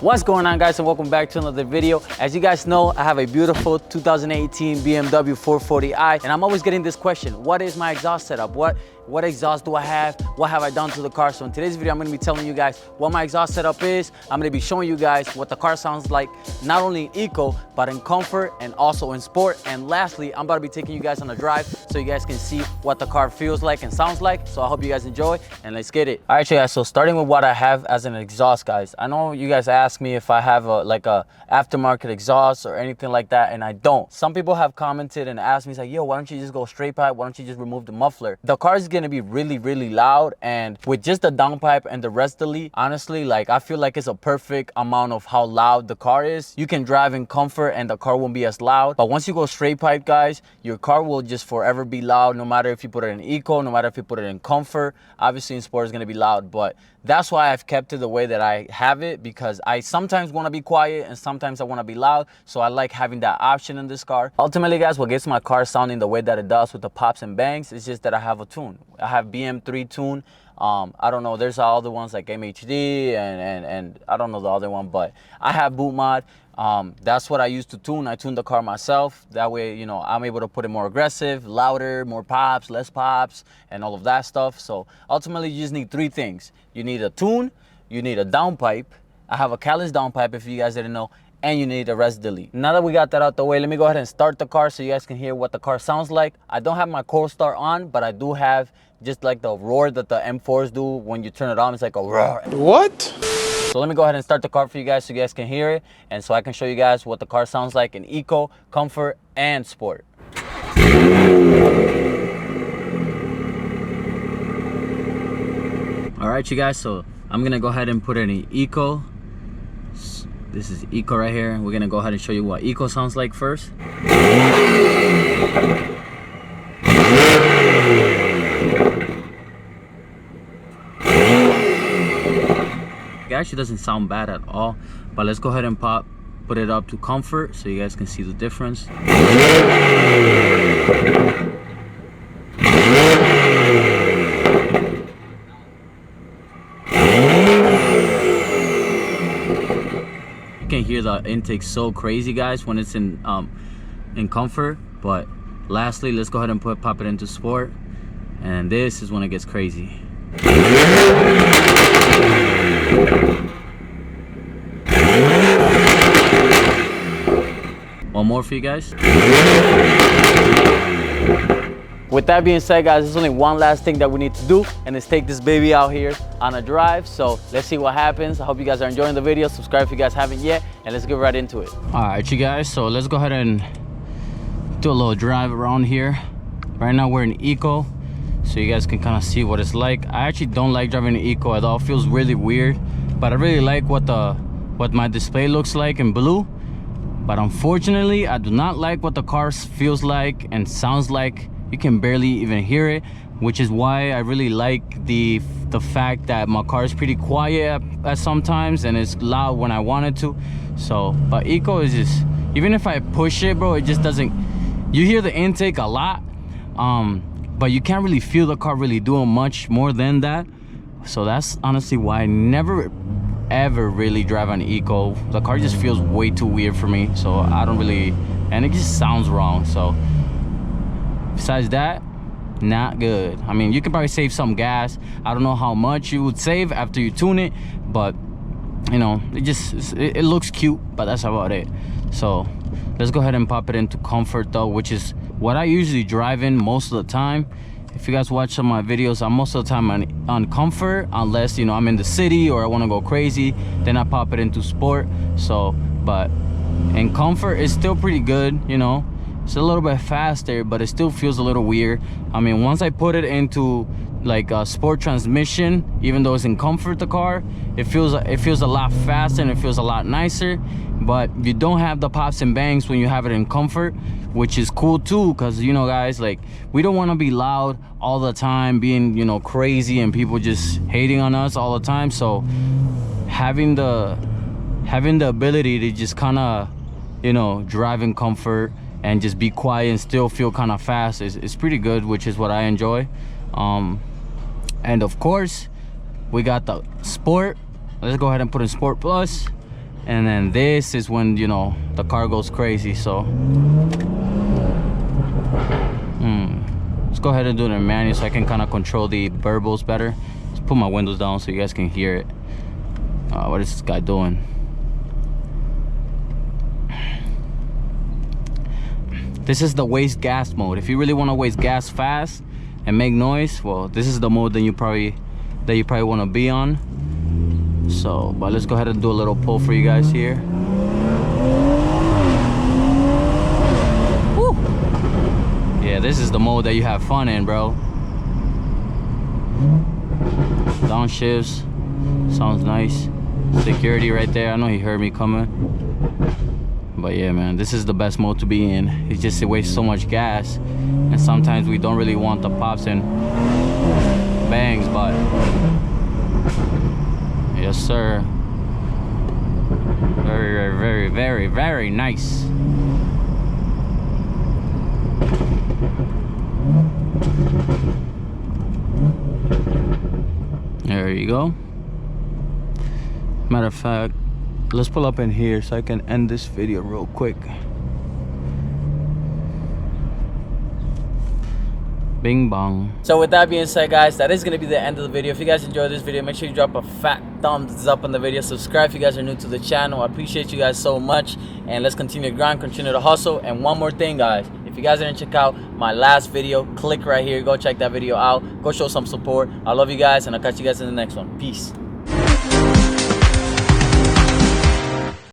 What's going on, guys, and welcome back to another video. As you guys know, I have a beautiful 2018 BMW 440i, and I'm always getting this question: what is my exhaust setup? What exhaust do I have? What have I done to the car? So in today's video, I'm gonna be telling you guys what my exhaust setup is. I'm gonna be showing you guys what the car sounds like, not only in eco, but in comfort and also in sport. And lastly, I'm about to be taking you guys on a drive so you guys can see what the car feels like and sounds like. So I hope you guys enjoy, and let's get it. All right, you guys, so starting with what I have as an exhaust, guys. I know you guys ask me if I have a aftermarket exhaust or anything like that, and I don't. Some people have commented and asked me, like, yo, why don't you just go straight pipe? Why don't you just remove the muffler? The car is gonna be really loud, and with just the downpipe and the rest delete, honestly, like, I feel like it's a perfect amount of how loud the car is. You can drive in comfort and the car won't be as loud, but once you go straight pipe, guys, your car will just forever be loud, no matter if you put it in eco, no matter if you put it in comfort. Obviously in sport is going to be loud, but that's why I've kept it the way that I have it, because I sometimes want to be quiet and sometimes I want to be loud. So I like having that option in this car. Ultimately, guys, what gets my car sounding the way that it does with the pops and bangs is just that I have a tune. I have BM3 tune. I don't know, there's other ones like MHD and I don't know the other one, but I have boot mod. That's what I use to tune. I tune the car myself. That way, you know, I'm able to put it more aggressive, louder, more pops, less pops, and all of that stuff. So ultimately, you just need three things. You need a tune, you need a downpipe. I have a callus downpipe, if you guys didn't know, and you need a rest delete. Now that we got that out the way, let me go ahead and start the car so you guys can hear what the car sounds like. I don't have my cold start on, but I do have just like the roar that the M4s do when you turn it on. It's like a roar. What? So let me go ahead and start the car for you guys so you guys can hear it, and so I can show you guys what the car sounds like in eco, comfort, and sport. All right, you guys, so I'm gonna go ahead and put it in eco. This is eco right here. We're gonna go ahead and show you what eco sounds like first. It actually doesn't sound bad at all, but let's go ahead and put it up to comfort so you guys can see the difference. You can hear the intake so crazy, guys, when it's in comfort. But lastly, let's go ahead and pop it into sport, and this is when it gets crazy. One more for you guys. With that being said, guys, there's only one last thing that we need to do, and it's take this baby out here on a drive. So let's see what happens. I hope you guys are enjoying the video. Subscribe if you guys haven't yet, and let's get right into it. All right, you guys, so let's go ahead and do a little drive around here. Right now we're in eco, so you guys can kind of see what it's like. I actually don't like driving in eco at all. It feels really weird, but I really like what my display looks like in blue. But unfortunately, I do not like what the car feels like and sounds like. You can barely even hear it, which is why I really like the fact that my car is pretty quiet at sometimes, and it's loud when I want it to. So, but eco is just, even if I push it, bro, it just doesn't. You hear the intake a lot, but you can't really feel the car really doing much more than that. So that's honestly why I never ever really drive on eco. The car just feels way too weird for me, so I don't really, and it just sounds wrong. So besides that, not good. I mean, you can probably save some gas. I don't know how much you would save after you tune it, but you know, it looks cute, but that's about it. So let's go ahead and pop it into comfort though, which is what I usually drive in most of the time. If you guys watch some of my videos, I'm most of the time on comfort, unless, you know, I'm in the city or I want to go crazy, then I pop it into sport. So, but in comfort, it's still pretty good, you know. It's a little bit faster, but it still feels a little weird. I mean, once I put it into like a sport transmission, even though it's in comfort, the car, it feels a lot faster and it feels a lot nicer. But you don't have the pops and bangs when you have it in comfort, which is cool too, because, you know, guys, like, we don't want to be loud all the time, being, you know, crazy and people just hating on us all the time. So having the ability to just kind of, you know, drive in comfort and just be quiet and still feel kind of fast is pretty good, which is what I enjoy. And of course, we got the sport. Let's go ahead and put in Sport Plus. And then this is when, you know, the car goes crazy. So let's go ahead and do it in manual so I can kind of control the burbles better. Let's put my windows down so you guys can hear it. What is this guy doing? This is the waste gas mode. If you really want to waste gas fast and make noise, well, this is the mode that you probably want to be on. So, but let's go ahead and do a little pull for you guys here. Woo! Yeah, this is the mode that you have fun in, bro. Downshifts, sounds nice. Security right there. I know he heard me coming. But yeah, man, this is the best mode to be in. It just wastes so much gas, and sometimes we don't really want the pops and bangs, but yes, sir. Very, very, very, very nice. There you go. Matter of fact, let's pull up in here so I can end this video real quick. Bing bong. So with that being said, guys, that is going to be the end of the video. If you guys enjoyed this video, make sure you drop a fat thumbs up on the video. Subscribe if you guys are new to the channel. I appreciate you guys so much, and let's continue to grind, continue to hustle. And one more thing, guys, if you guys didn't check out my last video, click right here, go check that video out, go show some support. I love you guys, and I'll catch you guys in the next one. Peace.